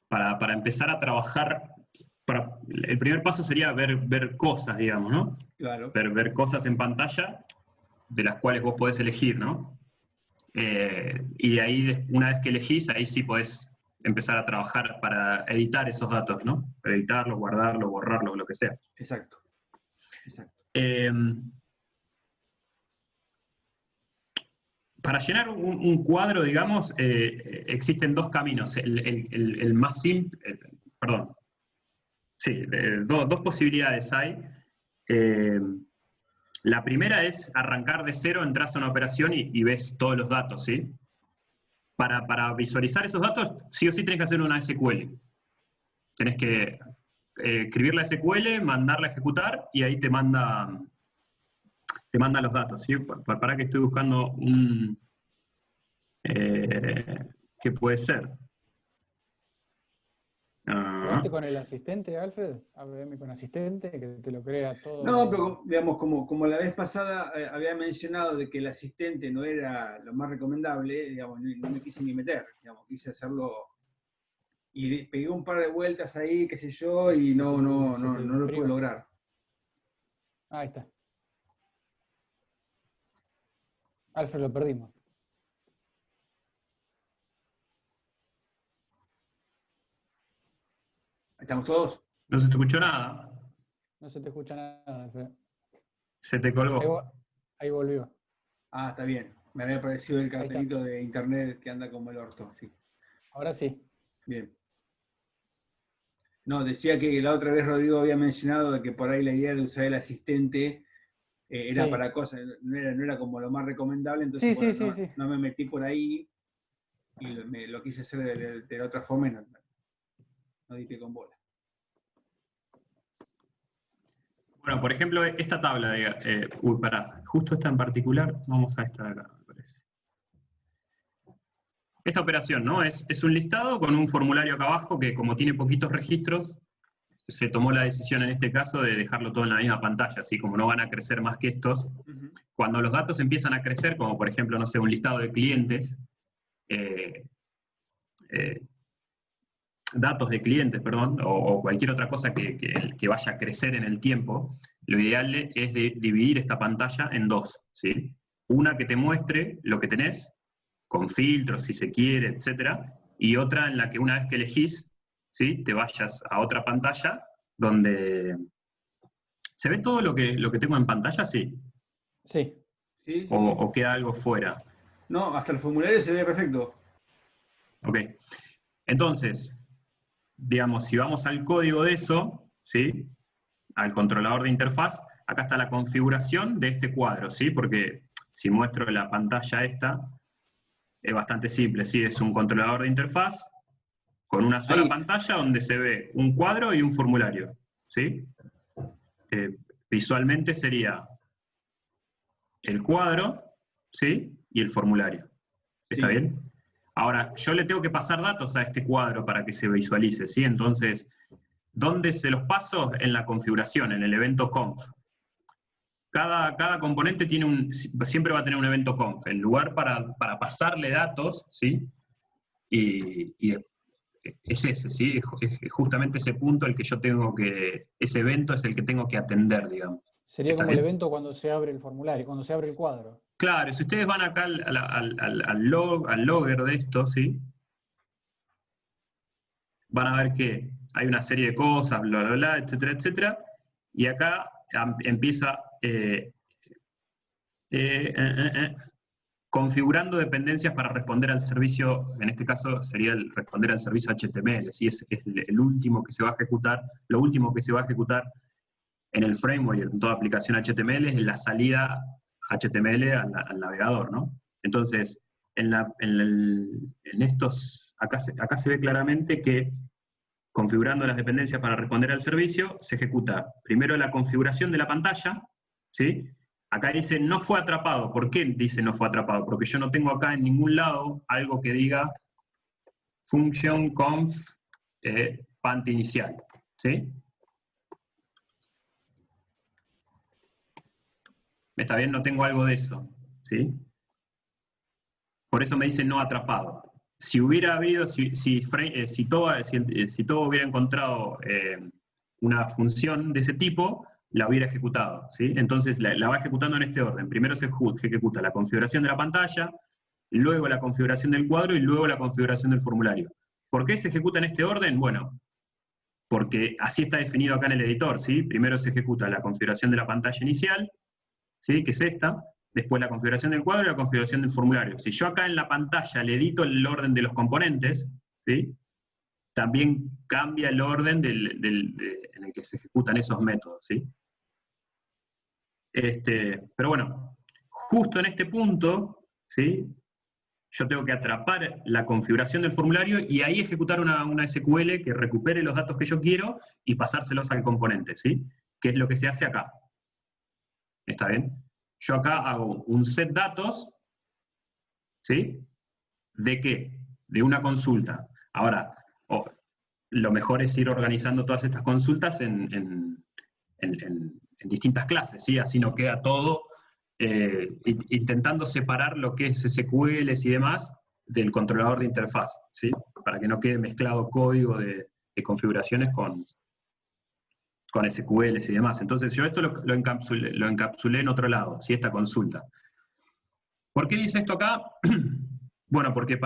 para empezar a trabajar, el primer paso sería ver cosas, digamos, ¿no? Claro. Ver cosas en pantalla de las cuales vos podés elegir, ¿no? Y de ahí, una vez que elegís, ahí sí podés empezar a trabajar para editar esos datos, ¿no? Editarlos, guardarlos, borrarlos, lo que sea. Exacto. Exacto. Para llenar un cuadro, digamos, existen dos caminos. El más simple, perdón, sí, dos posibilidades hay. La primera es arrancar de cero, entras a una operación y ves todos los datos, ¿sí? Para visualizar esos datos, sí o sí tenés que hacer una SQL. Tenés que escribir la SQL, mandarla a ejecutar y ahí te manda los datos, ¿sí? Para que estoy buscando un... ¿qué puede ser? ¿Probaste con el asistente, Alfred? ABM con asistente, que te lo crea todo. No, pero digamos, como la vez pasada había mencionado de que el asistente no era lo más recomendable, digamos, no me quise ni meter, digamos, quise hacerlo y pegué un par de vueltas ahí, qué sé yo, y no lo pude lograr. Ahí está. Alfred, lo perdimos. ¿Estamos todos? No se te escuchó nada. No se te escucha nada, Alfred. Se te colgó. Ahí volvió. Ah, está bien. Me había aparecido el cartelito de internet que anda como el orto, sí. Ahora sí. Bien. No, decía que la otra vez Rodrigo había mencionado de que por ahí la idea de usar el asistente era Sí. para cosas, no era como lo más recomendable, entonces Sí. no me metí por ahí y lo quise hacer de otra forma y no di pie con bola. Bueno, por ejemplo, esta tabla, pará, justo esta en particular, vamos a esta de acá, me parece. Esta operación, ¿no? Es un listado con un formulario acá abajo que, como tiene poquitos registros, se tomó la decisión en este caso de dejarlo todo en la misma pantalla, así como no van a crecer más que estos. Cuando los datos empiezan a crecer, como por ejemplo, no sé, un listado de clientes, datos de clientes, perdón, o cualquier otra cosa que vaya a crecer en el tiempo, lo ideal es dividir esta pantalla en dos, ¿sí? Una que te muestre lo que tenés, con filtros, si se quiere, etcétera, y otra en la que una vez que elegís, ¿sí? Te vayas a otra pantalla donde... ¿Se ve todo lo que tengo en pantalla? Sí. Sí. ¿O queda algo fuera? No, hasta el formulario se ve perfecto. Ok. Entonces, digamos, si vamos al código de eso, ¿sí? Al controlador de interfaz, acá está la configuración de este cuadro, ¿sí? Porque si muestro la pantalla esta, es bastante simple, ¿sí? Es un controlador de interfaz con una sola pantalla donde se ve un cuadro y un formulario, ¿sí? Visualmente sería el cuadro, ¿sí? Y el formulario. ¿Está bien? Ahora, yo le tengo que pasar datos a este cuadro para que se visualice, ¿sí? Entonces, ¿dónde se los paso? En la configuración, en el evento conf. Cada componente siempre va a tener un evento conf, el lugar para pasarle datos, ¿sí? Y es ese, ¿sí? Es justamente ese punto el que yo tengo que, ese evento es el que tengo que atender, digamos. Sería como el evento cuando se abre el formulario, cuando se abre el cuadro. Claro, si ustedes van acá al logger de esto, ¿sí? Van a ver que hay una serie de cosas, bla, bla, bla, etcétera, etcétera, y acá empieza configurando dependencias para responder al servicio, en este caso sería responder al servicio HTML, ¿sí? Es el último que se va a ejecutar, lo último que se va a ejecutar en el framework y en toda aplicación HTML es la salida HTML al navegador, ¿no? Entonces, en estos, acá se ve claramente que configurando las dependencias para responder al servicio, se ejecuta primero la configuración de la pantalla, ¿sí? Acá dice no fue atrapado. ¿Por qué dice no fue atrapado? Porque yo no tengo acá en ningún lado algo que diga function conf pant inicial, ¿sí? ¿Está bien? No tengo algo de eso, ¿sí? Por eso me dice no atrapado. si hubiera habido, si Toba hubiera encontrado una función de ese tipo, la hubiera ejecutado, ¿sí? Entonces la va ejecutando en este orden. Primero se ejecuta la configuración de la pantalla, luego la configuración del cuadro y luego la configuración del formulario. ¿Por qué se ejecuta en este orden? Bueno, porque así está definido acá en el editor, ¿sí? Primero se ejecuta la configuración de la pantalla inicial, ¿sí? Que es esta, después la configuración del cuadro y la configuración del formulario. Si yo acá en la pantalla le edito el orden de los componentes, ¿sí? También cambia el orden en el que se ejecutan esos métodos, ¿sí? Pero bueno, justo en este punto, ¿sí? Yo tengo que atrapar la configuración del formulario y ahí ejecutar una SQL que recupere los datos que yo quiero y pasárselos al componente, ¿sí? Que es lo que se hace acá. ¿Está bien? Yo acá hago un set datos, ¿sí? ¿De qué? De una consulta. Ahora, lo mejor es ir organizando todas estas consultas en distintas clases, ¿sí? Así no queda todo intentando separar lo que es SQLs y demás del controlador de interfaz, ¿sí? Para que no quede mezclado código de configuraciones con SQLs y demás. Entonces yo esto lo encapsulé en otro lado, ¿sí? Esta consulta. ¿Por qué dice esto acá? Bueno, porque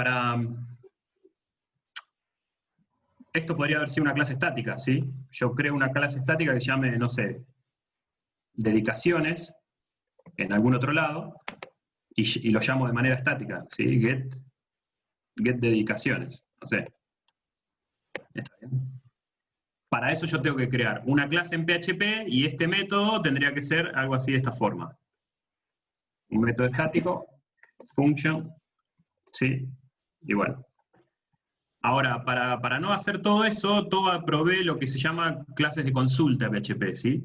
esto podría haber sido una clase estática, ¿sí? Yo creo una clase estática que se llame, no sé, dedicaciones, en algún otro lado, y lo llamo de manera estática, ¿sí? Get dedicaciones, no sé. ¿Está bien? Para eso yo tengo que crear una clase en PHP y este método tendría que ser algo así de esta forma. Un método estático, function, ¿sí? Y bueno. Ahora, para no hacer todo eso, Toba provee lo que se llama clases de consulta PHP, ¿sí?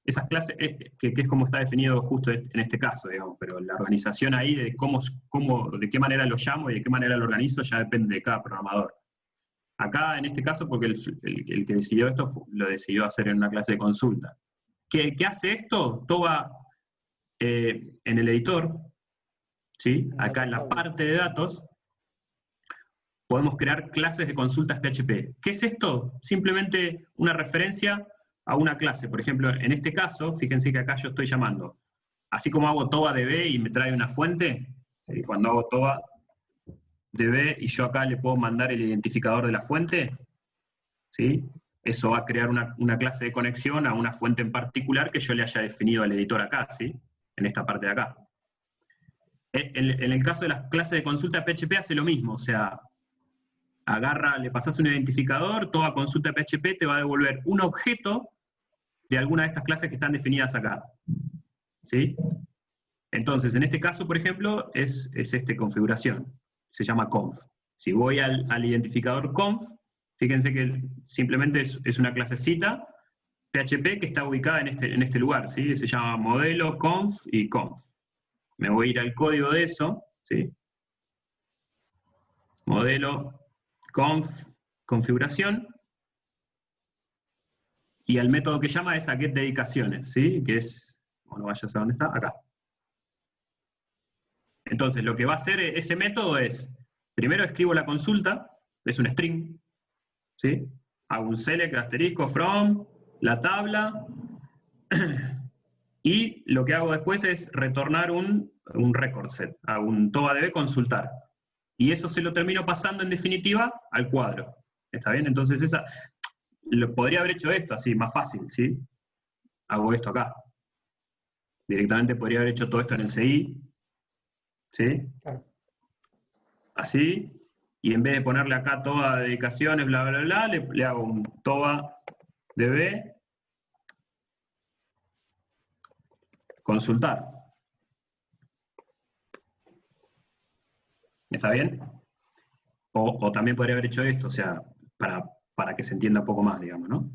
Esas clases, que es como está definido justo en este caso, digamos, pero la organización ahí de de qué manera lo llamo y de qué manera lo organizo ya depende de cada programador. Acá, en este caso, porque el que decidió esto lo decidió hacer en una clase de consulta. ¿Qué hace esto? Toba en el editor, ¿sí? Acá en la parte de datos, podemos crear clases de consultas PHP. ¿Qué es esto? Simplemente una referencia a una clase. Por ejemplo, en este caso, fíjense que acá yo estoy llamando, así como hago tobadb y me trae una fuente, cuando hago tobadb y yo acá le puedo mandar el identificador de la fuente, ¿sí? Eso va a crear una clase de conexión a una fuente en particular que yo le haya definido al editor acá, ¿sí? En esta parte de acá. En el caso de las clases de consulta PHP hace lo mismo, o sea, le pasas un identificador, toda consulta PHP te va a devolver un objeto de alguna de estas clases que están definidas acá. ¿Sí? Entonces, en este caso, por ejemplo, es configuración. Se llama conf. Si voy al identificador conf, fíjense que simplemente es una clasecita PHP que está ubicada en este lugar. ¿Sí? Se llama modelo, conf y conf. Me voy a ir al código de eso. ¿Sí? Modelo, conf, configuración, y el método que llama es a get dedicaciones, ¿sí? Que es, bueno, vayas a dónde está, acá. Entonces, lo que va a hacer ese método es, primero escribo la consulta, es un string, ¿sí? Hago un select, asterisco, from, la tabla, y lo que hago después es retornar un record set, a un tobadb consultar. Y eso se lo termino pasando en definitiva al cuadro. ¿Está bien? Entonces podría haber hecho esto así, más fácil, ¿sí? Hago esto acá. Directamente podría haber hecho todo esto en el CI, ¿sí? Claro. Así, y en vez de ponerle acá toda dedicaciones, bla, bla, bla, le hago un tobadb consultar. ¿Está bien? O también podría haber hecho esto, o sea, para que se entienda un poco más, digamos, ¿no?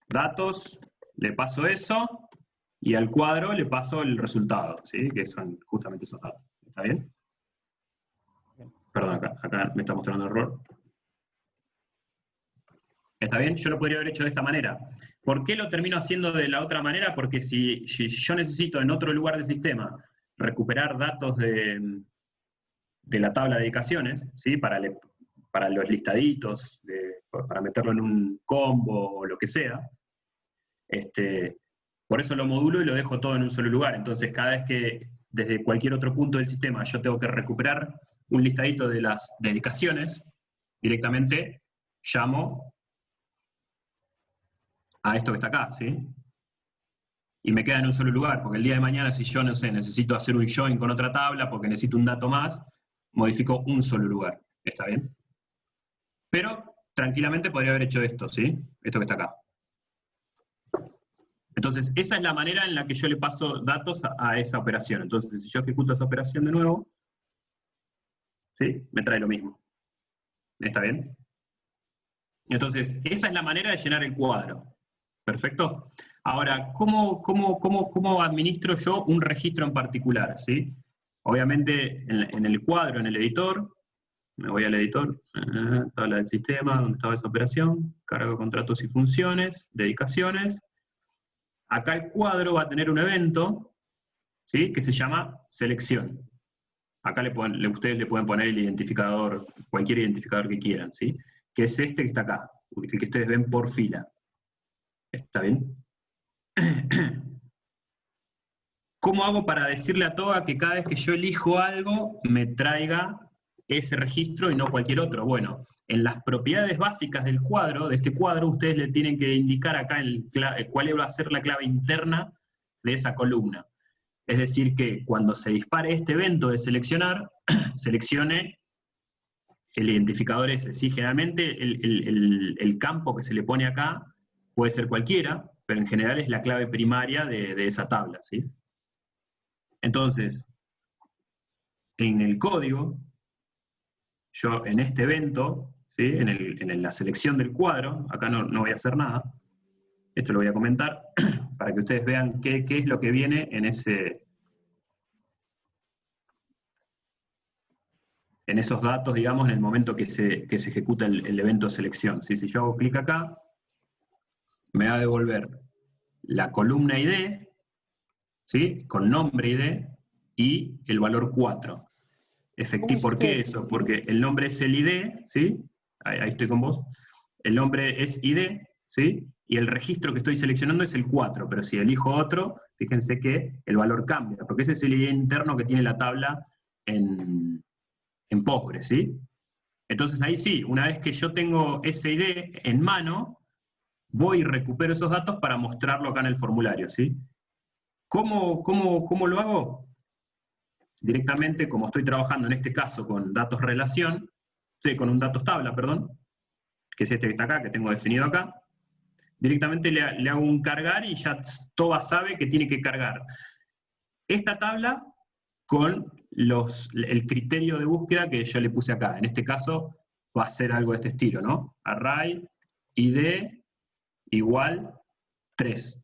Datos, le paso eso, y al cuadro le paso el resultado, ¿sí? Que son justamente esos datos. ¿Está bien? Perdón, acá me está mostrando error. ¿Está bien? Yo lo podría haber hecho de esta manera. ¿Por qué lo termino haciendo de la otra manera? Porque si yo necesito en otro lugar del sistema recuperar datos de de la tabla de dedicaciones, ¿sí? Para los listaditos, para meterlo en un combo o lo que sea. Por eso lo modulo y lo dejo todo en un solo lugar. Entonces, cada vez que desde cualquier otro punto del sistema yo tengo que recuperar un listadito de las dedicaciones, directamente llamo a esto que está acá, ¿sí? Y me queda en un solo lugar, porque el día de mañana, si yo, no sé, necesito hacer un join con otra tabla, porque necesito un dato más, modifico un solo lugar. ¿Está bien? Pero, tranquilamente podría haber hecho esto, ¿sí? Esto que está acá. Entonces, esa es la manera en la que yo le paso datos a esa operación. Entonces, si yo ejecuto esa operación de nuevo, ¿sí? Me trae lo mismo. ¿Está bien? Entonces, esa es la manera de llenar el cuadro. ¿Perfecto? Ahora, ¿cómo administro yo un registro en particular? ¿Sí? Obviamente, en el cuadro, en el editor, me voy al editor, tabla del sistema, donde estaba esa operación, cargo contratos y funciones, dedicaciones. Acá el cuadro va a tener un evento, ¿sí? Que se llama selección. Acá ustedes le pueden poner el identificador, cualquier identificador que quieran, ¿sí? Que es este que está acá, el que ustedes ven por fila. ¿Está bien? ¿Cómo hago para decirle a Toga que cada vez que yo elijo algo, me traiga ese registro y no cualquier otro? Bueno, en las propiedades básicas del cuadro, de este cuadro, ustedes le tienen que indicar acá cuál va a ser la clave interna de esa columna. Es decir, que cuando se dispare este evento de seleccionar, seleccione el identificador ese. ¿Sí? Generalmente el campo que se le pone acá puede ser cualquiera, pero en general es la clave primaria de esa tabla, ¿sí? Entonces, en el código, yo en este evento, ¿sí? en la selección del cuadro, acá no voy a hacer nada, esto lo voy a comentar, para que ustedes vean qué es lo que viene en esos datos, digamos, en el momento que se ejecuta el evento selección. ¿Sí? Si yo hago clic acá, me va a devolver la columna ID, ¿sí? Con nombre ID, y el valor 4. ¿Por qué eso? Porque el nombre es el ID, ¿sí? Ahí estoy con vos. El nombre es ID, ¿sí? Y el registro que estoy seleccionando es el 4, pero si elijo otro, fíjense que el valor cambia, porque ese es el ID interno que tiene la tabla en Postgres, ¿sí? Entonces ahí sí, una vez que yo tengo ese ID en mano, voy y recupero esos datos para mostrarlo acá en el formulario, ¿sí? ¿Cómo lo hago? Directamente, como estoy trabajando en este caso con datos relación, sí, con un datos tabla, perdón, que es este que está acá, que tengo definido acá, directamente le hago un cargar y ya Toba sabe que tiene que cargar esta tabla con el criterio de búsqueda que yo le puse acá. En este caso va a ser algo de este estilo, ¿no? Array id igual 3.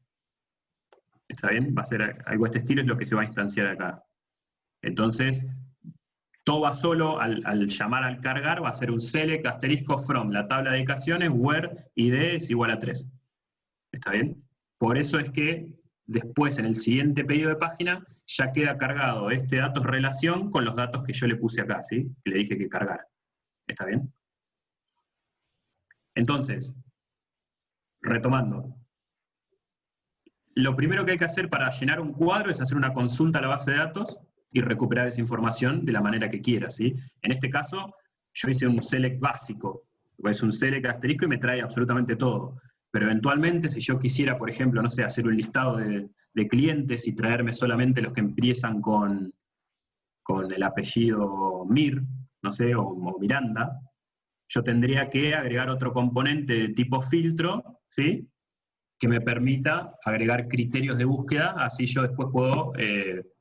¿Está bien? Va a ser algo de este estilo, es lo que se va a instanciar acá. Entonces, Toba solo, al llamar al cargar, va a ser un select asterisco from la tabla de dedicaciones where id es igual a 3. ¿Está bien? Por eso es que después, en el siguiente pedido de página, ya queda cargado este datos relación con los datos que yo le puse acá, ¿sí? Que le dije que cargara. ¿Está bien? Entonces, retomando. Lo primero que hay que hacer para llenar un cuadro es hacer una consulta a la base de datos y recuperar esa información de la manera que quiera, ¿sí? En este caso, yo hice un select básico, es un select asterisco y me trae absolutamente todo. Pero eventualmente, si yo quisiera, por ejemplo, no sé, hacer un listado de clientes y traerme solamente los que empiezan con el apellido Mir, no sé, o Miranda, yo tendría que agregar otro componente de tipo filtro, ¿sí? Que me permita agregar criterios de búsqueda, así yo después puedo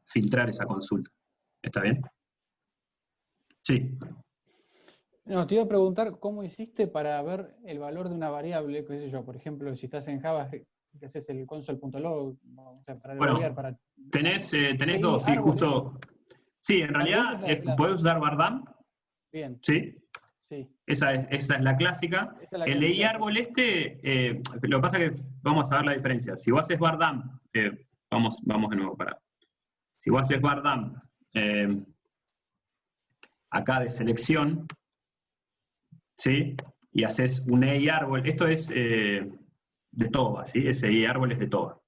filtrar esa consulta. ¿Está bien? Sí. No, te iba a preguntar cómo hiciste para ver el valor de una variable, qué sé yo, por ejemplo, si estás en Java, que haces el console.log, o sea, para devolver, Bueno, tenés ¿Hay dos, sí, árboles? justo. Sí, en realidad podés usar Bardam, Bien. ¿sí? Sí. Esa es la clásica. Esa es la El clásica. árbol lo que pasa es que vamos a ver la diferencia. Si vos haces Bardam, vamos de nuevo para. Si vos haces Bardam, acá de selección, ¿sí? Y haces un EI árbol. Esto es de TOBA, ¿sí? Ese EI árbol es de TOBA.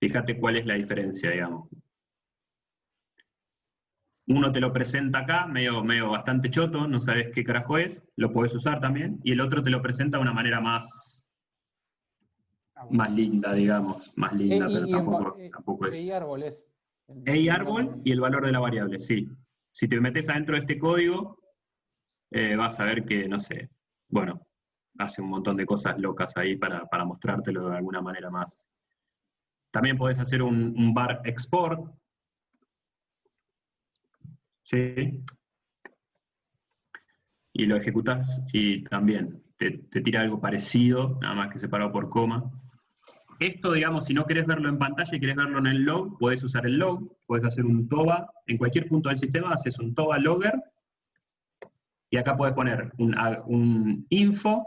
Fíjate cuál es la diferencia, digamos. Uno te lo presenta acá, medio bastante choto, no sabes qué carajo es, lo podés usar también, y el otro te lo presenta de una manera más linda, digamos, más linda, pero tampoco es. Y árbol es. EI árbol y el valor de la variable, sí. Si te metes adentro de este código, vas a ver que, no sé, bueno, hace un montón de cosas locas ahí para mostrártelo de alguna manera más. También podés hacer un var export, ¿sí? Y lo ejecutás y también te tira algo parecido, nada más que separado por coma. Esto, digamos, si no querés verlo en pantalla y querés verlo en el log, podés usar el log, podés hacer un TOBA, en cualquier punto del sistema haces un TOBA logger, y acá podés poner un info,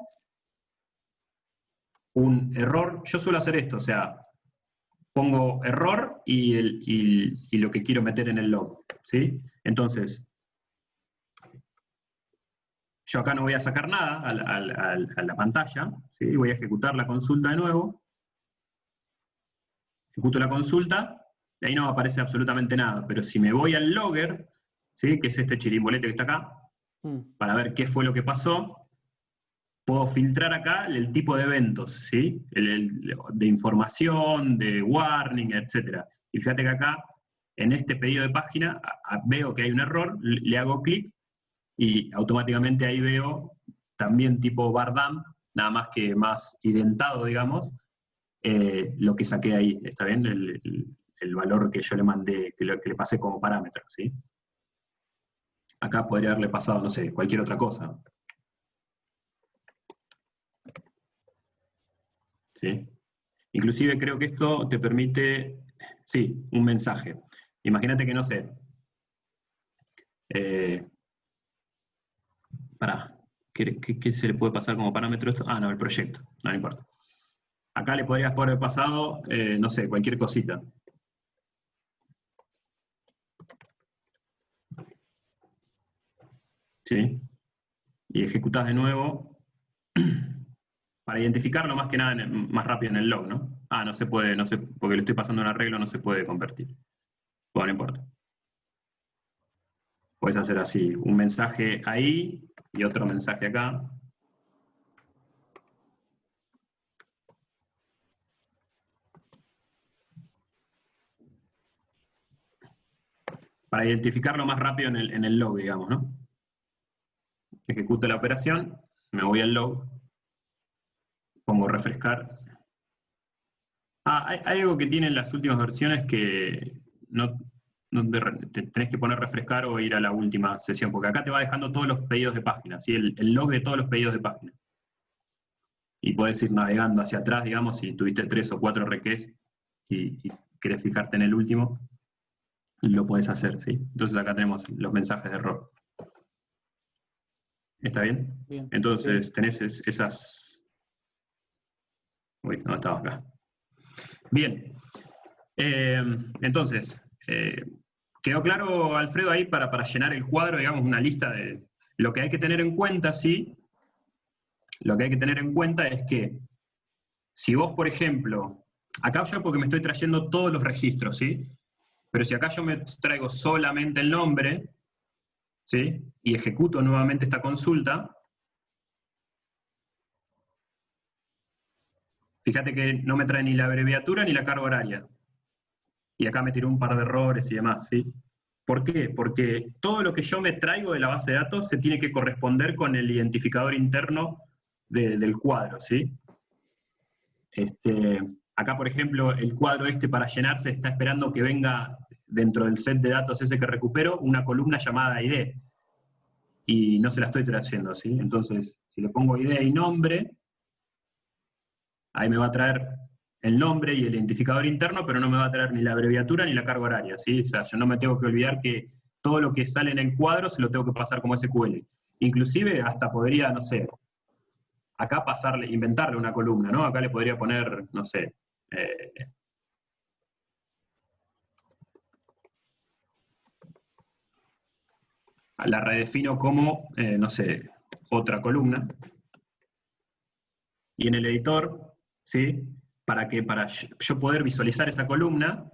un error. Yo suelo hacer esto, o sea, pongo error y lo que quiero meter en el log, ¿sí? Entonces, yo acá no voy a sacar nada a la pantalla, ¿sí? Voy a ejecutar la consulta de nuevo. Ejecuto la consulta, y ahí no me aparece absolutamente nada. Pero si me voy al logger, ¿sí? Que es este chirimbolete que está acá, para ver qué fue lo que pasó, puedo filtrar acá el tipo de eventos, ¿sí? De información, de warning, etc. Y fíjate que acá, en este pedido de página, veo que hay un error, le hago clic, y automáticamente ahí veo también tipo bardam, nada más que más identado, digamos, lo que saqué ahí, ¿está bien? El valor que yo le mandé, que le pasé como parámetro, ¿sí? Acá podría haberle pasado, no sé, cualquier otra cosa. ¿Sí? Inclusive creo que esto te permite, sí, un mensaje. Imagínate que, no sé, ¿qué se le puede pasar como parámetro esto? Ah, no, el proyecto, no importa. Acá le podrías haber pasado, no sé, cualquier cosita. ¿Sí? Y ejecutás de nuevo para identificarlo más que nada, más rápido en el log, ¿no? Ah, no se puede, no sé, porque le estoy pasando un arreglo, no se puede convertir. Bueno, no importa. Puedes hacer así, un mensaje ahí y otro mensaje acá. Para identificarlo más rápido en el log, digamos, ¿no? Ejecuto la operación, me voy al log, pongo refrescar. Ah, hay algo que tienen las últimas versiones que no te tenés que poner refrescar o ir a la última sesión, porque acá te va dejando todos los pedidos de página, ¿sí? El log de todos los pedidos de página. Y podés ir navegando hacia atrás, digamos, si tuviste 3 o 4 requests y querés fijarte en el último, lo podés hacer, ¿sí? Entonces acá tenemos los mensajes de error. ¿Está bien? Bien. Entonces Sí. tenés esas... Uy, no estaba acá. Bien. Entonces, ¿quedó claro, Alfredo, ahí para llenar el cuadro, digamos, una lista de lo que hay que tener en cuenta, sí? Lo que hay que tener en cuenta es que si vos, por ejemplo, acá yo porque me estoy trayendo todos los registros, ¿sí? Pero si acá yo me traigo solamente el nombre, ¿sí? Y ejecuto nuevamente esta consulta, fíjate que no me trae ni la abreviatura ni la carga horaria. Y acá me tiró un par de errores y demás, ¿sí? ¿Por qué? Porque todo lo que yo me traigo de la base de datos se tiene que corresponder con el identificador interno del cuadro, ¿sí? Acá, por ejemplo, el cuadro para llenarse está esperando que venga dentro del set de datos ese que recupero una columna llamada ID. Y no se la estoy trayendo, ¿sí? Entonces, si le pongo ID y nombre, ahí me va a traer el nombre y el identificador interno, pero no me va a traer ni la abreviatura ni la carga horaria, ¿sí? O sea, yo no me tengo que olvidar que todo lo que sale en el cuadro se lo tengo que pasar como SQL. Inclusive hasta podría, no sé, acá inventarle una columna, ¿no? Acá le podría poner, no sé, la redefino como, no sé, otra columna. Y en el editor, ¿sí? Para yo poder visualizar esa columna,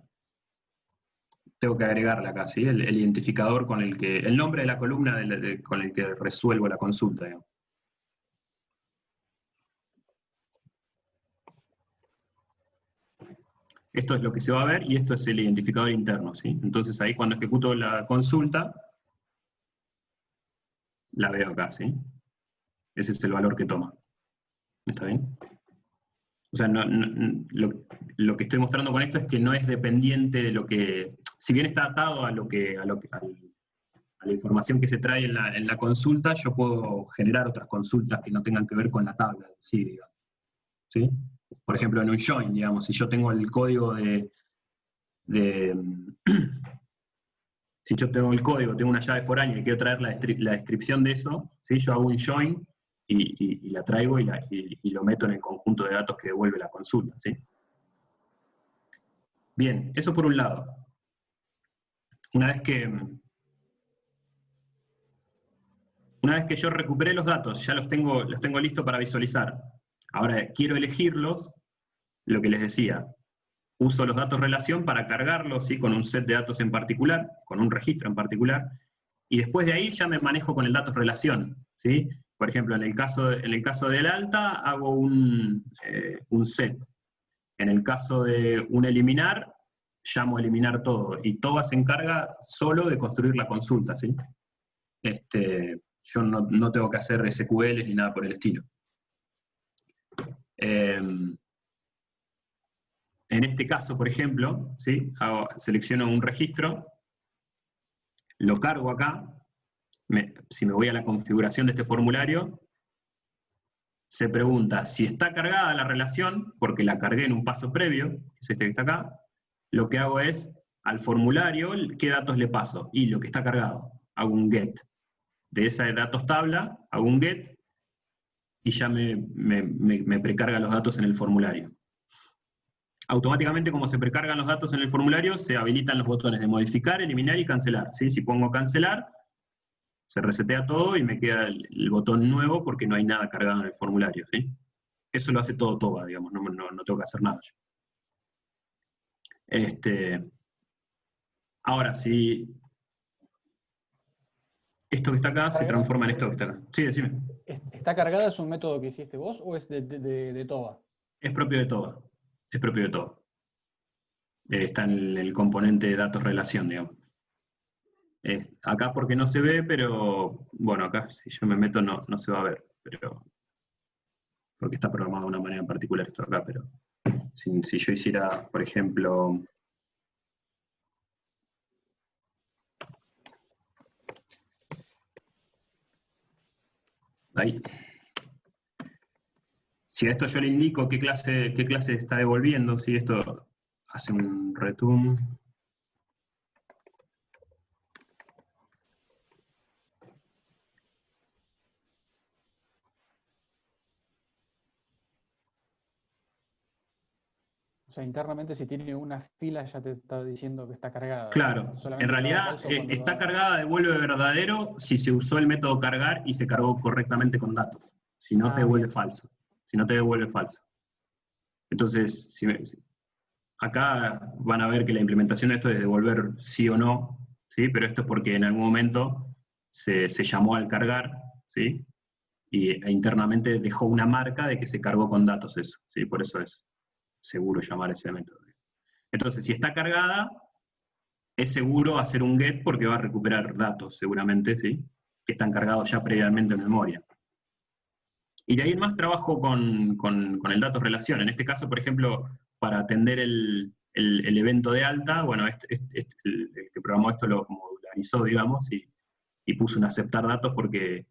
tengo que agregarle acá, ¿sí? El identificador con el nombre de la columna con el que resuelvo la consulta, digamos. Esto es lo que se va a ver y esto es el identificador interno, ¿sí? Entonces ahí cuando ejecuto la consulta, la veo acá, ¿sí? Ese es el valor que toma. ¿Está bien? O sea, lo que estoy mostrando con esto es que no es dependiente de lo que, si bien está atado a la información que se trae en la consulta, yo puedo generar otras consultas que no tengan que ver con la tabla en sí, digamos. ¿Sí? Por ejemplo, en un join, digamos, si yo tengo el código si yo tengo el código, tengo una llave foránea y quiero traer la descripción de eso, ¿sí? Yo hago un join y la traigo y lo meto en el conjunto de datos que devuelve la consulta, ¿sí? Bien, eso por un lado. Una vez que yo recuperé los datos, ya los tengo listos para visualizar. Ahora quiero elegirlos, lo que les decía. Uso los datos relación para cargarlos, ¿sí? Con un set de datos en particular, con un registro en particular, y después de ahí ya me manejo con el datos relación, ¿sí? Por ejemplo, en el caso del alta hago un set. En el caso de un eliminar, llamo a eliminar todo, y TOBA se encarga solo de construir la consulta, ¿sí? Yo no tengo que hacer SQL ni nada por el estilo. En este caso, por ejemplo, ¿sí? Selecciono un registro, lo cargo acá, si me voy a la configuración de este formulario, se pregunta si está cargada la relación, porque la cargué en un paso previo, que es este que está acá, lo que hago es, al formulario, ¿qué datos le paso? Y lo que está cargado, hago un get. De esa de datos tabla, hago un get, y ya me precarga los datos en el formulario. Automáticamente, como se precargan los datos en el formulario, se habilitan los botones de modificar, eliminar y cancelar, ¿sí? Si pongo cancelar, se resetea todo y me queda el botón nuevo porque no hay nada cargado en el formulario, ¿sí? Eso lo hace todo TOBA, digamos, no tengo que hacer nada yo. Ahora, si esto que está acá se transforma en esto que está acá. Sí, decime. ¿Está cargada es un método que hiciste vos o es de TOBA? Es propio de TOBA. Es propio de TOBA. Está en el componente de datos relación, digamos. Acá porque no se ve, pero bueno, acá si yo me meto no se va a ver, pero porque está programado de una manera en particular esto acá, pero si yo hiciera, por ejemplo, ahí. Si a esto yo le indico qué clase está devolviendo, si esto hace un return. O sea, internamente si tiene una fila ya te está diciendo que está cargada. Claro, en realidad está cargada devuelve verdadero si se usó el método cargar y se cargó correctamente con datos. Si no, te devuelve falso. Si no, te devuelve falso. Entonces, acá van a ver que la implementación de esto es devolver sí o no, ¿sí? Pero esto es porque en algún momento se llamó al cargar, ¿sí? E internamente dejó una marca de que se cargó con datos eso, ¿sí? Por eso es seguro llamar ese método. Entonces, si está cargada, es seguro hacer un get porque va a recuperar datos, seguramente, ¿sí? Que están cargados ya previamente en memoria. Y de ahí en más trabajo con el datos relación. En este caso, por ejemplo, para atender el evento de alta, bueno, el que programó esto lo modularizó, digamos, y puso un aceptar datos porque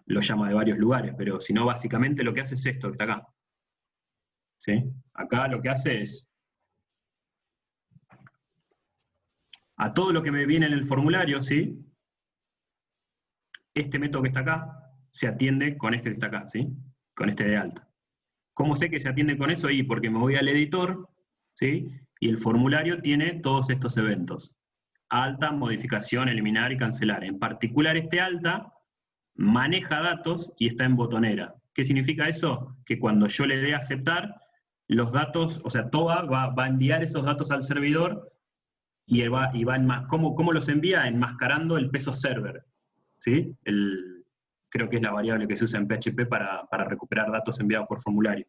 lo llama de varios lugares, pero si no, básicamente lo que hace es esto que está acá. ¿Sí? Acá lo que hace es, a todo lo que me viene en el formulario, ¿sí? Este método que está acá se atiende con este que está acá, ¿sí? Con este de alta. ¿Cómo sé que se atiende con eso? Porque me voy al editor, ¿sí? Y el formulario tiene todos estos eventos. alta, modificación, eliminar y cancelar. En particular, este alta maneja datos y está en botonera. ¿Qué significa eso? Que cuando yo le dé a aceptar, los datos, o sea, TOA va a enviar esos datos al servidor y ¿cómo los envía? Enmascarando el peso server, ¿sí? Creo que es la variable que se usa en PHP para recuperar datos enviados por formulario.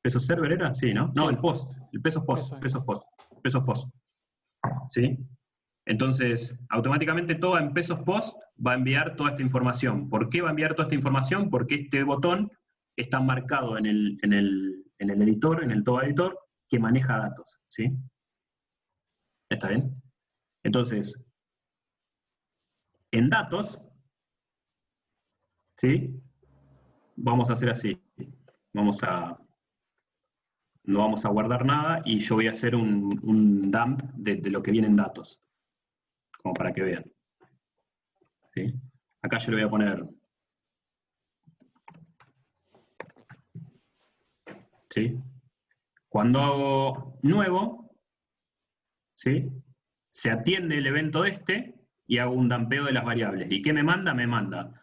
¿Peso server era? Sí, ¿no? No, Sí. el post, el pesos post, ¿sí? Entonces, automáticamente TOA en pesos post va a enviar toda esta información. ¿Por qué va a enviar toda esta información? Porque este botón está marcado en el editor, en el TOA editor, que maneja datos, ¿sí? ¿Está bien? Entonces, en datos, ¿sí? Vamos a hacer así. No vamos a guardar nada y yo voy a hacer un dump de lo que viene en datos, como para que vean. ¿Sí? Acá yo le voy a poner, ¿sí? Cuando hago nuevo, ¿sí? Se atiende el evento este y hago un dampeo de las variables. ¿Y qué me manda? Me manda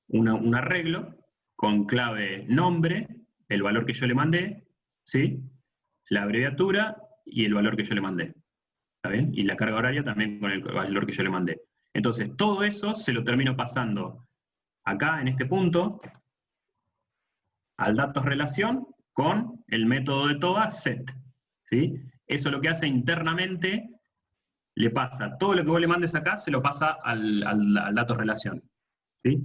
un arreglo con clave nombre, el valor que yo le mandé, ¿sí? La abreviatura y el valor que yo le mandé. ¿Está bien? Y la carga horaria también con el valor que yo le mandé. Entonces, todo eso se lo termino pasando acá, en este punto, al datos relación con el método de TOA set. ¿Sí? Eso lo que hace internamente, le pasa todo lo que vos le mandes acá, se lo pasa al datos relación. ¿Sí?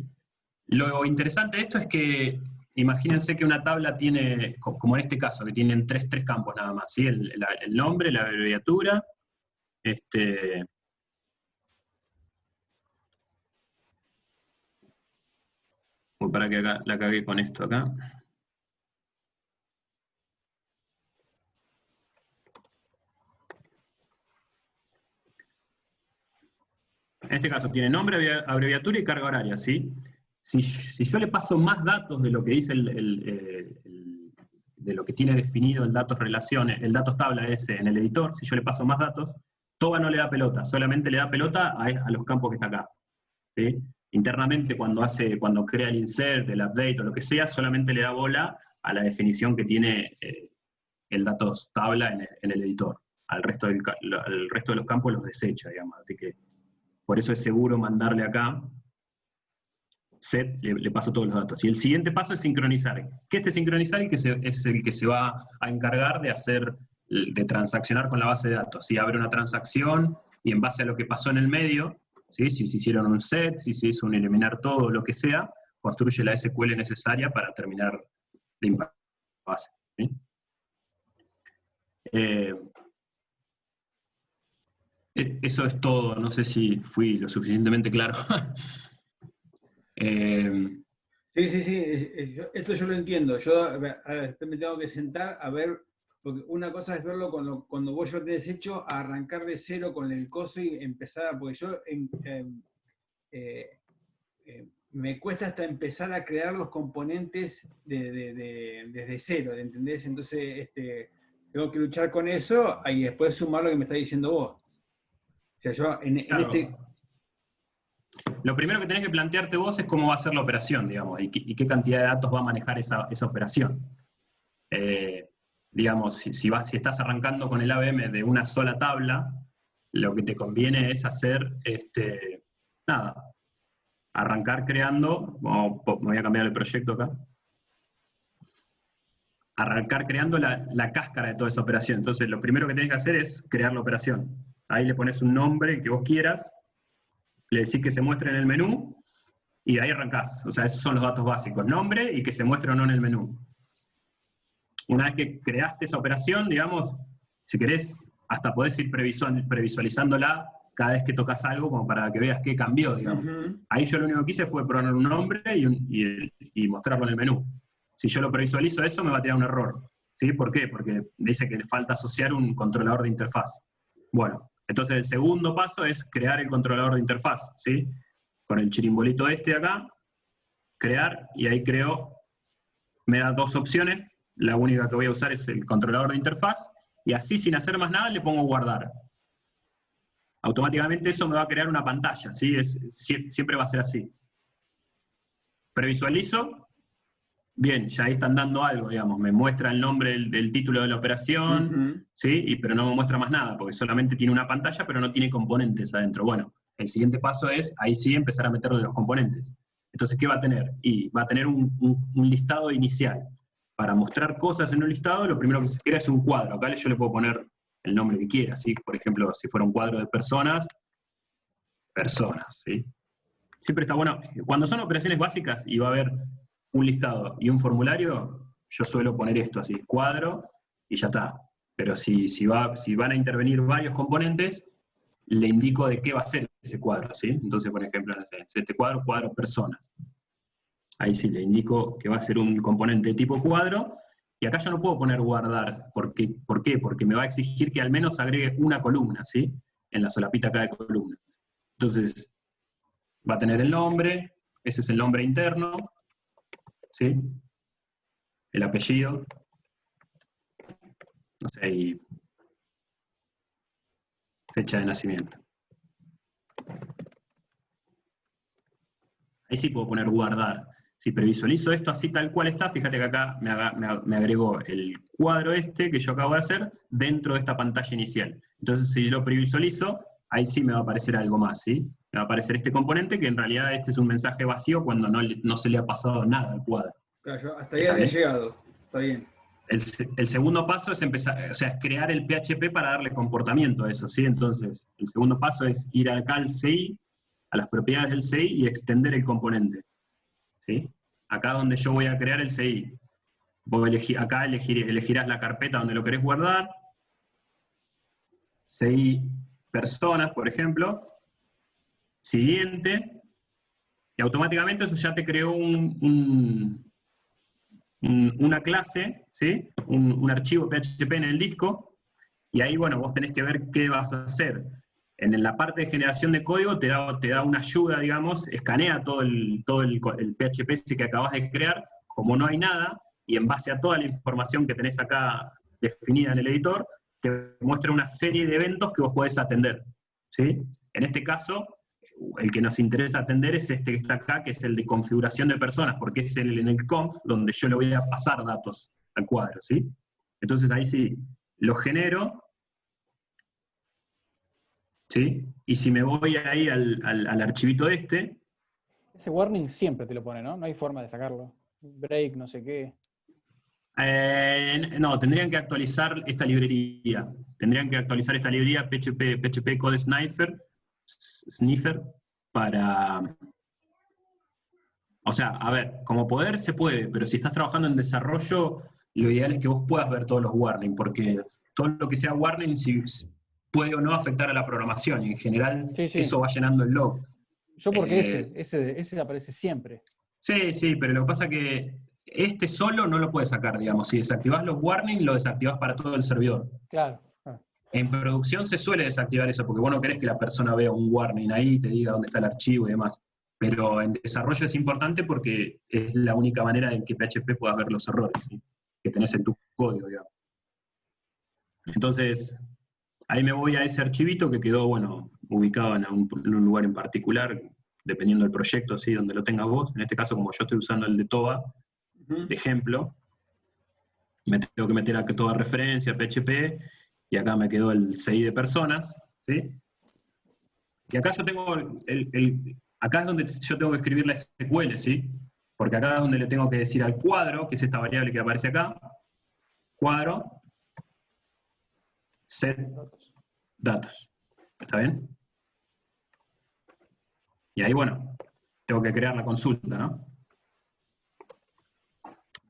Lo interesante de esto es que, imagínense que una tabla tiene, como en este caso, que tienen tres campos nada más, ¿sí? El nombre, la abreviatura, para que acá la cagué con esto acá. En este caso tiene nombre, abreviatura y carga horaria, ¿sí? Si yo le paso más datos de lo que dice de lo que tiene definido el datos relaciones, el datos tabla ese en el editor, si yo le paso más datos, TOA no le da pelota, solamente le da pelota a los campos que está acá. ¿Sí? Internamente cuando crea el insert, el update o lo que sea, solamente le da bola a la definición que tiene el datos tabla en el editor. Al resto de los campos los desecha, digamos. Así que por eso es seguro mandarle acá set, le paso todos los datos. Y el siguiente paso es sincronizar. ¿Qué es sincronizar? Es el que se va a encargar de transaccionar con la base de datos. Si abre una transacción y en base a lo que pasó en el medio, ¿sí? Si se hicieron un set, si se hizo un eliminar todo, lo que sea, construye la SQL necesaria para terminar de impactar la base. ¿Sí? Eso es todo, no sé si fui lo suficientemente claro. Sí, esto yo lo entiendo. Yo a ver, me tengo que sentar a ver, porque una cosa es verlo cuando vos ya lo tenés hecho, a arrancar de cero con el coso y empezar, porque yo me cuesta hasta empezar a crear los componentes desde cero, ¿entendés? Entonces tengo que luchar con eso y después sumar lo que me está diciendo vos. O sea, yo claro. Lo primero que tenés que plantearte vos es cómo va a ser la operación, digamos, y qué cantidad de datos va a manejar esa operación. Digamos, si estás arrancando con el ABM de una sola tabla, lo que te conviene es hacer, arrancar creando, me voy a cambiar el proyecto acá, arrancar creando la cáscara de toda esa operación. Entonces, lo primero que tenés que hacer es crear la operación. Ahí le pones un nombre que vos quieras, le decís que se muestre en el menú, y ahí arrancás. O sea, esos son los datos básicos, nombre y que se muestre o no en el menú. Una vez que creaste esa operación, digamos, si querés, hasta podés ir previsualizándola cada vez que tocas algo, como para que veas qué cambió, digamos. Ahí yo lo único que hice fue poner un nombre y mostrarlo en el menú. Si yo lo previsualizo eso, me va a tirar un error. ¿Sí? ¿Por qué? Porque me dice que le falta asociar un controlador de interfaz. Bueno, entonces el segundo paso es crear el controlador de interfaz, ¿sí? Con el chirimbolito de acá, crear, y ahí me da dos opciones. La única que voy a usar es el controlador de interfaz, y así sin hacer más nada le pongo guardar. automáticamente eso me va a crear una pantalla, ¿sí? Siempre va a ser así. Previsualizo, bien, ya ahí están dando algo, digamos, me muestra el nombre del título de la operación, ¿sí? Pero no me muestra más nada, porque solamente tiene una pantalla, pero no tiene componentes adentro. Bueno, el siguiente paso es, ahí sí, empezar a meterle los componentes. Entonces, ¿qué va a tener? Y va a tener un listado inicial. Para mostrar cosas en un listado, lo primero que se crea es un cuadro. Acá yo le puedo poner el nombre que quiera, ¿sí? Por ejemplo, si fuera un cuadro de personas, ¿sí? Siempre está bueno, cuando son operaciones básicas y va a haber un listado y un formulario, yo suelo poner esto así, cuadro, y ya está. Pero si van a intervenir varios componentes, le indico de qué va a ser ese cuadro, ¿sí? Entonces, por ejemplo, no sé, este cuadro personas. Ahí sí le indico que va a ser un componente de tipo cuadro, y acá yo no puedo poner guardar. ¿Por qué? Porque me va a exigir que al menos agregue una columna, ¿sí? En la solapita acá de columna. Entonces, va a tener el nombre, ese es el nombre interno, ¿sí? El apellido, no sé, y fecha de nacimiento. Ahí sí puedo poner guardar. Si previsualizo esto así tal cual está, fíjate que acá me agregó el cuadro este que yo acabo de hacer dentro de esta pantalla inicial. Entonces, si lo previsualizo, ahí sí me va a aparecer algo más, ¿sí? Me va a aparecer este componente, que en realidad este es un mensaje vacío cuando no se le ha pasado nada al cuadro. Claro, hasta ahí había llegado. Está bien. El segundo paso es empezar, o sea, es crear el PHP para darle comportamiento a eso, ¿sí? Entonces, el segundo paso es ir acá al CI, a las propiedades del CI y extender el componente, ¿sí? Acá donde yo voy a crear el CI. Acá elegirás la carpeta donde lo querés guardar. CI personas, por ejemplo. Siguiente. Y automáticamente eso ya te creó una clase, ¿sí? Un archivo PHP en el disco. Y ahí, bueno, vos tenés que ver qué vas a hacer. En la parte de generación de código te da una ayuda, digamos, escanea todo el PHP ese que acabas de crear, como no hay nada, y en base a toda la información que tenés acá definida en el editor, te muestra una serie de eventos que vos podés atender, ¿sí? En este caso, el que nos interesa atender es este que está acá, que es el de configuración de personas, porque es en el conf donde yo le voy a pasar datos al cuadro, ¿sí? Entonces ahí sí, lo genero, ¿sí? Y si me voy ahí al archivito este... Ese warning siempre te lo pone, ¿no? No hay forma de sacarlo. Break, no sé qué. No, tendrían que actualizar esta librería. Tendrían que actualizar esta librería PHP Code Sniffer para... O sea, a ver, como poder se puede, pero si estás trabajando en desarrollo, lo ideal es que vos puedas ver todos los warnings, porque todo lo que sea warning puede o no afectar a la programación, y en general Sí. eso va llenando el log. Yo porque ese aparece siempre. Sí, pero lo que pasa es que este solo no lo puedes sacar, digamos. Si desactivás los warnings, lo desactivás para todo el servidor. Claro. En producción se suele desactivar eso, porque vos no querés que la persona vea un warning ahí y te diga dónde está el archivo y demás. Pero en desarrollo es importante porque es la única manera en que PHP pueda ver los errores, ¿sí? Que tenés en tu código, digamos. Entonces, ahí me voy a ese archivito que quedó, bueno, ubicado en un lugar en particular, dependiendo del proyecto, ¿sí? Donde lo tengas vos. En este caso, como yo estoy usando el de TOA, de ejemplo, me tengo que meter a toda referencia, PHP, y acá me quedó el CI de personas, ¿sí? Y acá yo tengo acá es donde yo tengo que escribir la SQL, ¿sí? Porque acá es donde le tengo que decir al cuadro, que es esta variable que aparece acá, cuadro, set datos. ¿Está bien? Y ahí, bueno, tengo que crear la consulta, ¿no?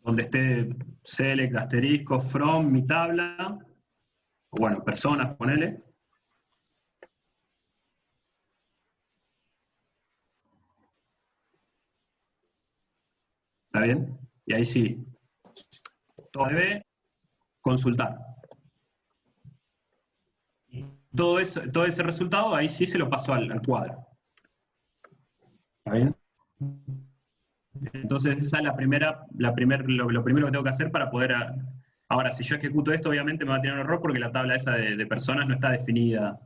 Donde esté select, asterisco, from, mi tabla, o bueno, personas, ponele. ¿Está bien? Y ahí sí, todo debe consultar. Y todo ese resultado, ahí sí se lo paso al cuadro. ¿Está bien? Entonces esa es lo primero que tengo que hacer para poder... Ahora, si yo ejecuto esto, obviamente me va a tener un error porque la tabla esa de personas no está definida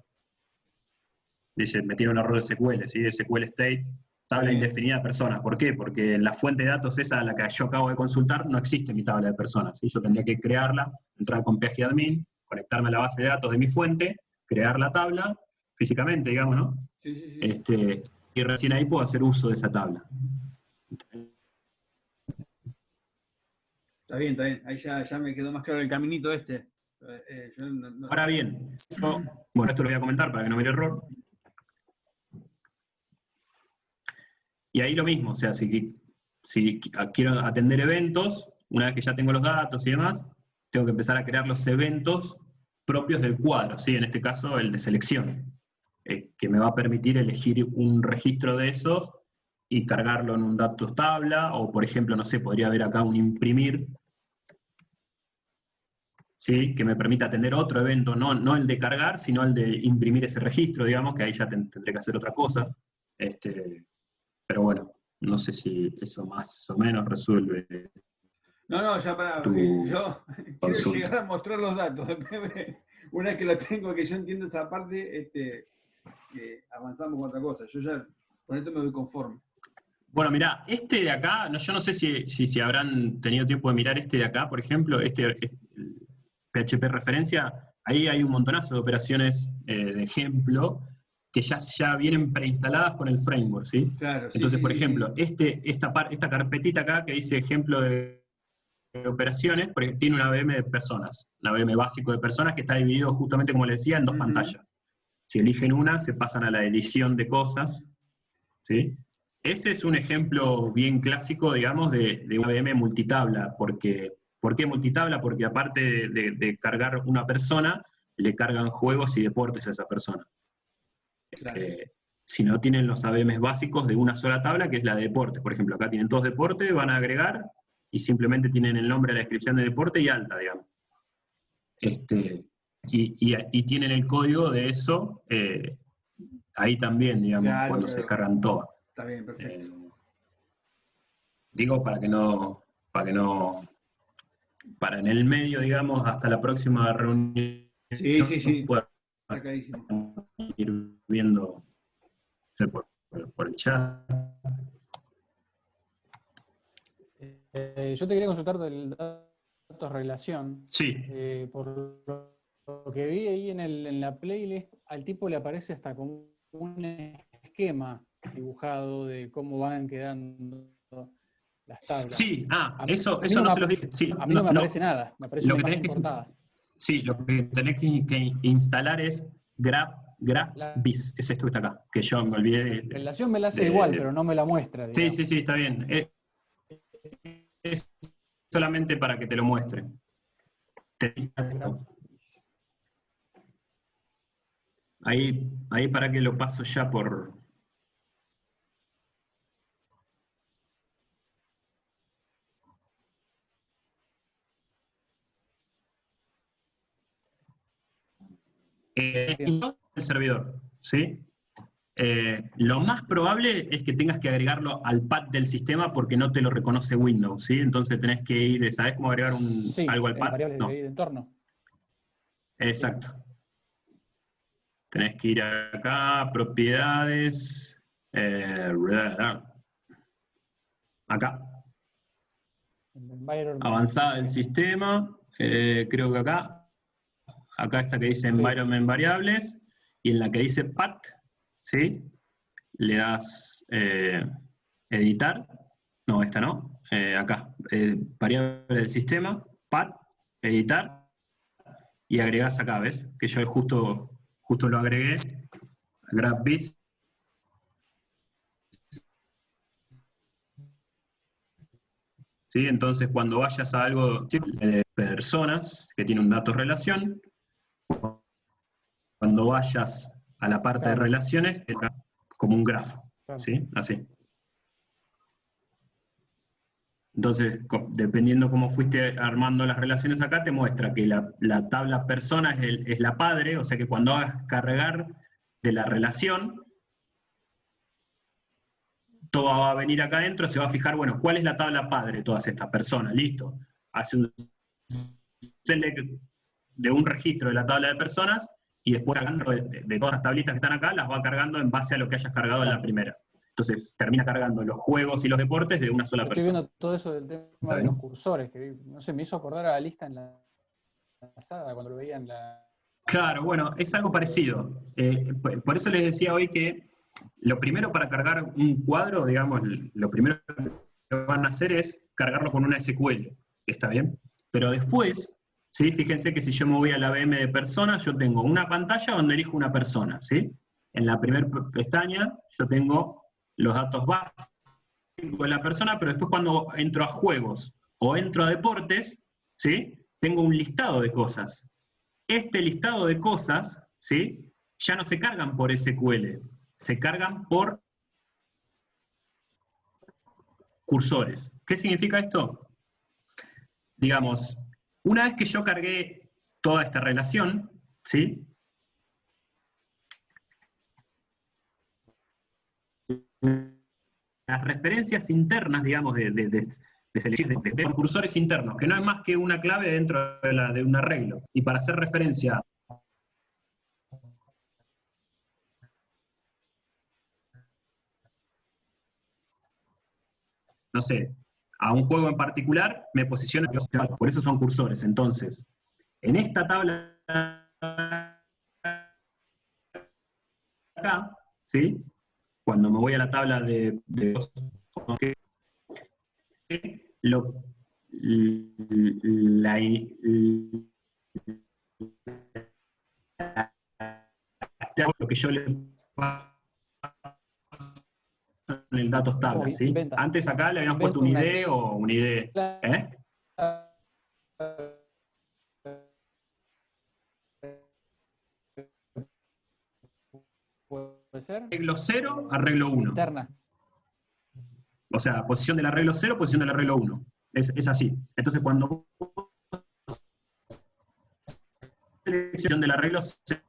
dice, metieron un error de SQL, ¿sí? De SQL state, tabla indefinida de personas. ¿Por qué? Porque en la fuente de datos esa a la que yo acabo de consultar no existe mi tabla de personas, ¿sí? Yo tendría que crearla, entrar con PG admin, conectarme a la base de datos de mi fuente, crear la tabla, físicamente, digamos, ¿no? Sí, sí, sí. Y recién ahí puedo hacer uso de esa tabla. Está bien, está bien. Ahí ya me quedó más claro el caminito este. Ahora bien, bueno, esto lo voy a comentar para que no me dé error. Y ahí lo mismo, o sea, si quiero atender eventos, una vez que ya tengo los datos y demás, tengo que empezar a crear los eventos propios del cuadro, ¿sí? En este caso el de selección, que me va a permitir elegir un registro de esos y cargarlo en un datos tabla, o por ejemplo, no sé, podría haber acá un imprimir, ¿sí? Que me permita atender otro evento, no el de cargar, sino el de imprimir ese registro, digamos, que ahí ya tendré que hacer otra cosa. Pero bueno, no sé si eso más o menos resuelve. No, ya para, yo quiero llegar a mostrar los datos. Una vez que lo tengo, que yo entiendo esa parte, avanzamos con otra cosa. Yo ya con esto me voy conforme. Bueno, mirá, este de acá, yo no sé si habrán tenido tiempo de mirar este de acá, por ejemplo, PHP referencia, ahí hay un montonazo de operaciones de ejemplo que ya vienen preinstaladas con el framework, ¿sí? Claro, sí. Entonces, por ejemplo, esta carpetita acá que dice ejemplo de operaciones, porque tiene una VM de personas, una VM básico de personas que está dividido justamente, como le decía, en dos pantallas. Si eligen una, se pasan a la edición de cosas, ¿sí? Ese es un ejemplo bien clásico, digamos, de una VM multitabla. ¿Por qué multitabla? Porque aparte de cargar una persona, le cargan juegos y deportes a esa persona. Claro. Si no tienen los AVMs básicos de una sola tabla, que es la de deportes. Por ejemplo, acá tienen todos deportes, van a agregar y simplemente tienen el nombre, la descripción de deporte y alta, digamos. Y tienen el código de eso ahí también, digamos, Claro, cuando se cargan todas. Está bien, perfecto. Digo para en el medio, digamos, hasta la próxima reunión. Sí. Pueda Está clarísimo. ir viendo por el chat. Yo te quería consultar del datos relación. Sí. Por lo que vi ahí en la playlist, al tipo le aparece hasta como un esquema dibujado de cómo van quedando las tablas. Sí, eso no se los dije. Sí, a mí no me aparece nada, me aparece una imagen cortada. Sí, lo que tenés que instalar es GraphVis, es esto que está acá, que yo me olvidé. La relación me la hace igual, pero no me la muestra. Digamos. Sí, está bien. Es solamente para que te lo muestre. Ahí para que lo paso ya por... el servidor, ¿sí? Lo más probable es que tengas que agregarlo al pad del sistema porque no te lo reconoce Windows, ¿sí? Entonces tenés que ir, ¿sabés cómo agregar algo al pad? Variables de entorno. Exacto. Tenés que ir acá, propiedades, acá. Avanzada del sistema, creo que acá está que dice Environment Variables, y en la que dice Path, ¿sí? Le das editar, no, esta no, acá, variable del sistema, Path, editar, y agregás acá, ¿ves? Que yo justo lo agregué, GraphVis. ¿Sí? Entonces, cuando vayas a algo de personas, que tiene un dato relación, cuando vayas a la parte de relaciones, es como un grafo, ¿sí? Así. Entonces, dependiendo cómo fuiste armando las relaciones acá, te muestra que la tabla persona es la padre, o sea que cuando hagas cargar de la relación, todo va a venir acá adentro, se va a fijar, bueno, ¿cuál es la tabla padre de todas estas personas? Listo. Hace un select de un registro de la tabla de personas y después cargando de todas las tablitas que están acá, las va cargando en base a lo que hayas cargado en la primera. Entonces termina cargando los juegos y los deportes de una sola Estoy persona. viendo todo eso del tema de los cursores, que no sé, me hizo acordar a la lista en la pasada, cuando lo veía en la... Claro, bueno, es algo parecido. Por eso les decía hoy que lo primero para cargar un cuadro, digamos, lo primero que van a hacer es cargarlo con una SQL, ¿está bien? Pero después, ¿sí? Fíjense que si yo me voy a la VM de personas, yo tengo una pantalla donde elijo una persona, ¿sí? En la primera pestaña yo tengo los datos básicos de la persona, pero después cuando entro a juegos o entro a deportes, ¿sí? Tengo un listado de cosas. Este listado de cosas, ¿sí? Ya no se cargan por SQL, se cargan por cursores. ¿Qué significa esto? Digamos, una vez que yo cargué toda esta relación, ¿sí? Las referencias internas, digamos, de selección de cursores internos, que no es más que una clave dentro de un arreglo. Y para hacer referencia no sé, a un juego en particular, me posiciona, por eso son cursores. Entonces, en esta tabla acá, ¿sí? Cuando me voy a la tabla de lo, la, lo que yo le en el datos tabla, ¿sí? Antes acá le habíamos puesto un ID o un ID. ¿Eh? ¿Puede ser? Arreglo 0, arreglo 1. Interna. O sea, posición del arreglo 0, posición del arreglo 1. Es así. Entonces, cuando selección del arreglo 0,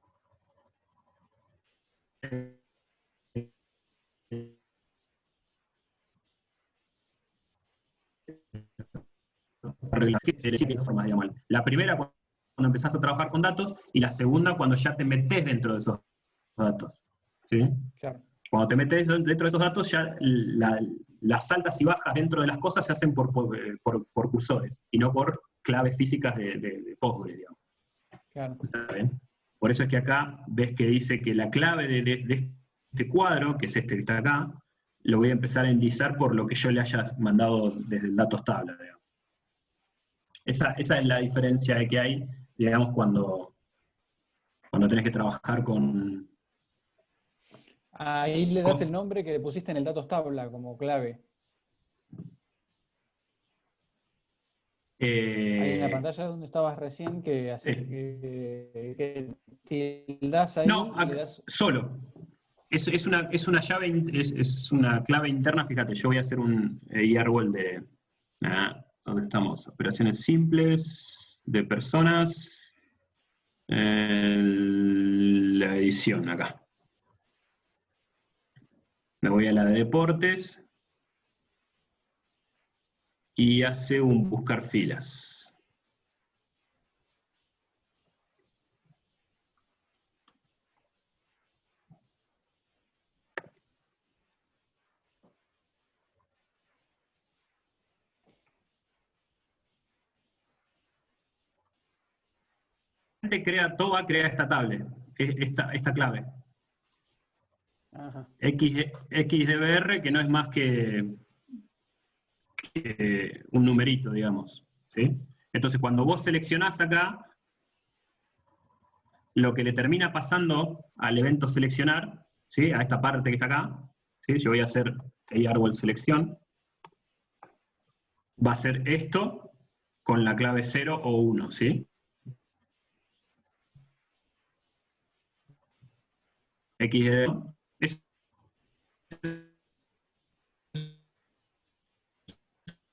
la primera cuando empezás a trabajar con datos y la segunda cuando ya te metes dentro de esos datos. ¿Sí? Claro. Cuando te metes dentro de esos datos, ya las altas y bajas dentro de las cosas se hacen por cursores y no por claves físicas de Postgre, digamos. Claro. ¿Está bien? Por eso es que acá ves que dice que la clave de este cuadro, que es este que está acá, lo voy a empezar a indizar por lo que yo le haya mandado desde el datos tabla, digamos. Esa es la diferencia que hay, digamos, cuando tenés que trabajar con... Ahí le das el nombre que le pusiste en el datos tabla como clave. Ahí en la pantalla donde estabas recién, que das ahí. No, acá, le das... solo. Es una llave, es una clave interna, fíjate, yo voy a hacer un IARWL de... ¿dónde estamos? Operaciones simples, de personas, la edición acá. Me voy a la de deportes y hace un buscar filas. TOA crea esta tabla, esta clave. Ajá. XDBR, que no es más que un numerito, digamos. ¿Sí? Entonces, cuando vos seleccionás acá, lo que le termina pasando al evento seleccionar, ¿sí? A esta parte que está acá, ¿sí? Yo voy a hacer árbol selección, va a ser esto con la clave 0 o 1, ¿sí? XD es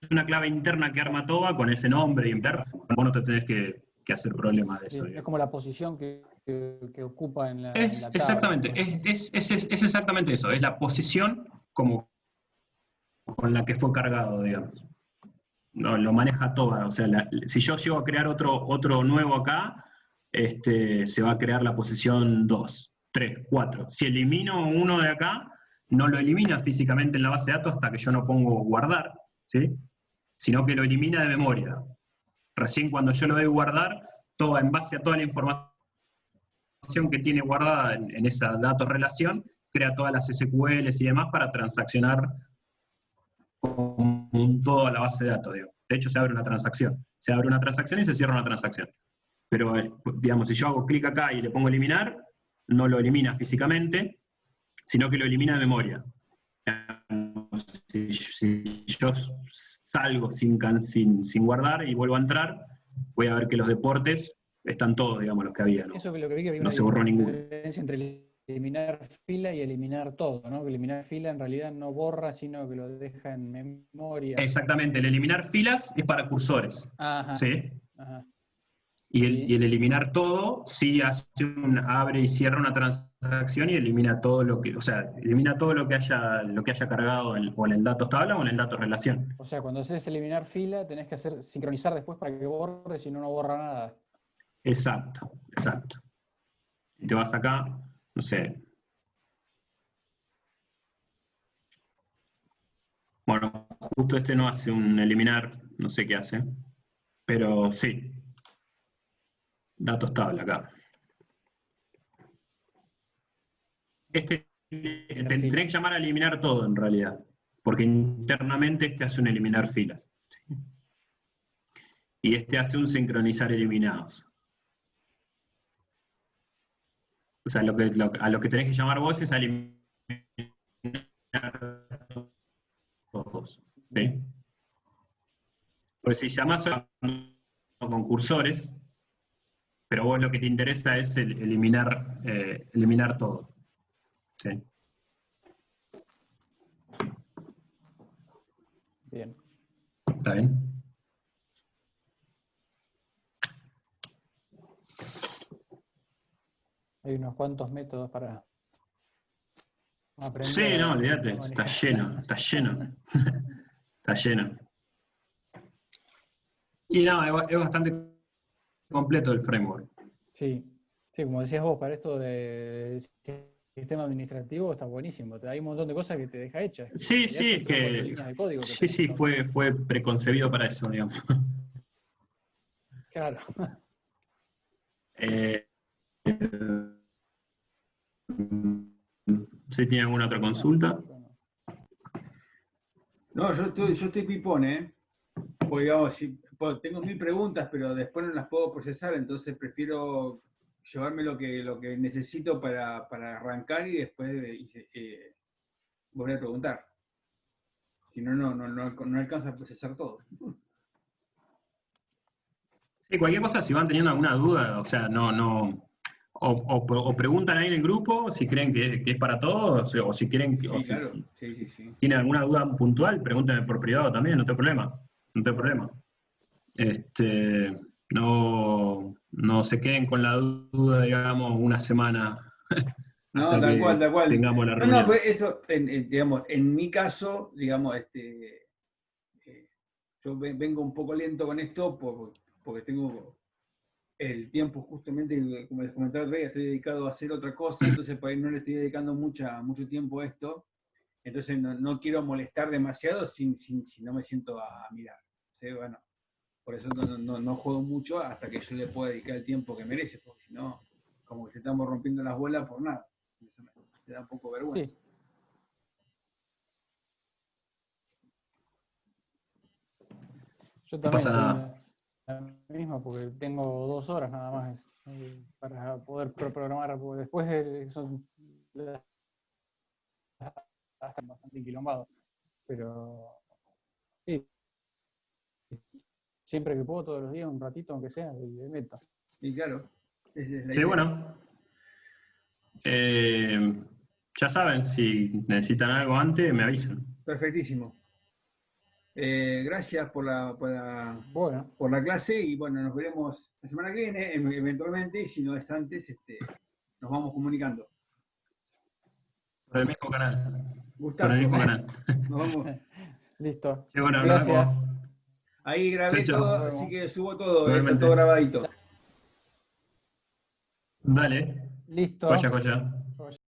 una clave interna que arma TOA con ese nombre y interna. Vos no te tenés que hacer problemas de eso. Es como la posición que ocupa en la exactamente, tabla. Es exactamente eso, es la posición como con la que fue cargado, digamos. No, lo maneja TOA, o sea, si yo llego a crear otro nuevo acá, se va a crear la posición 2, 3, 4. Si elimino uno de acá, no lo elimina físicamente en la base de datos hasta que yo no pongo guardar, ¿sí? Sino que lo elimina de memoria. Recién cuando yo lo doy guardar, en base a toda la información que tiene guardada en esa datos relación, crea todas las SQLs y demás para transaccionar con toda la base de datos. Digo. De hecho, se abre una transacción. Se abre una transacción y se cierra una transacción. Pero, digamos, si yo hago clic acá y le pongo eliminar, no lo elimina físicamente, sino que lo elimina de memoria. Si yo salgo sin guardar y vuelvo a entrar, voy a ver que los deportes están todos, digamos, los que había. ¿No? Eso que lo que vi que había no una se borró ninguno. diferencia entre eliminar fila y eliminar todo, ¿no? Que eliminar fila en realidad no borra, sino que lo deja en memoria. Exactamente, el eliminar filas es para cursores. Ajá. ¿Sí? Ajá. Y el eliminar todo, sí abre y cierra una transacción y elimina todo lo que, elimina todo lo que haya cargado o en el datos tabla o en el datos relación. O sea, cuando haces eliminar fila, tenés que sincronizar después para que borre, si no, no borra nada. Exacto. Y te vas acá, no sé. Bueno, justo este no hace un eliminar, no sé qué hace, pero sí. Datos tabla acá. Tenés que llamar a eliminar todo en realidad, porque internamente hace un eliminar filas. Y hace un sincronizar eliminados. O sea, a lo que tenés que llamar vos es a eliminar todos. ¿Sí? Porque si llamás con cursores, pero vos lo que te interesa es eliminar todo. ¿Sí? Bien. ¿Está bien? Hay unos cuantos métodos para aprender. Sí, no, olvídate, está lleno. Está lleno. Y no, es bastante completo el framework. Sí, como decías vos, para esto de sistema administrativo está buenísimo. Hay un montón de cosas que te deja hechas. Sí, es que líneas de código sí, fue preconcebido para eso, digamos. Claro. ¿Sí tiene alguna otra consulta? No, yo estoy pipón, ¿eh? Porque, digamos, tengo 1000 preguntas, pero después no las puedo procesar, entonces prefiero llevarme lo que necesito para arrancar y después volver a preguntar. Si no, no alcanza a procesar todo. Sí, cualquier cosa, si van teniendo alguna duda, o sea, o preguntan ahí en el grupo si creen que es para todos, o si quieren que... Sí, claro. Sí. ¿Tienen alguna duda puntual? Pregúntenme por privado también, no tengo problema. No se queden con la duda, digamos, una semana. No, tal cual. Tengamos la reunión. No, pues eso, digamos, en mi caso, digamos, yo vengo un poco lento con esto porque tengo el tiempo justamente, como les comentaba el otro día, estoy dedicado a hacer otra cosa, entonces por ahí no le estoy dedicando mucho tiempo a esto, entonces no quiero molestar demasiado si no me siento a mirar. ¿Sí? Bueno, por eso no juego mucho hasta que yo le pueda dedicar el tiempo que merece, porque si no, como que estamos rompiendo las bolas por nada. Eso me da un poco vergüenza. Sí. Yo también pasa nada. La misma, porque tengo 2 horas nada más para poder programar, porque después son bastante enquilombados. Pero sí, siempre que puedo, todos los días, un ratito, aunque sea, le meto. Y claro, esa es la Sí, idea. bueno. Ya saben, si necesitan algo antes, me avisan. Perfectísimo. Gracias por la clase y bueno, nos veremos la semana que viene, eventualmente, y si no es antes, nos vamos comunicando. Por el mismo canal. Gustazo. Por el mismo canal. Nos vamos. Listo. Sí, bueno, gracias. Ahí grabé Chau. todo, así que subo todo, Igualmente. está todo grabadito. Dale, Listo. joya, joya.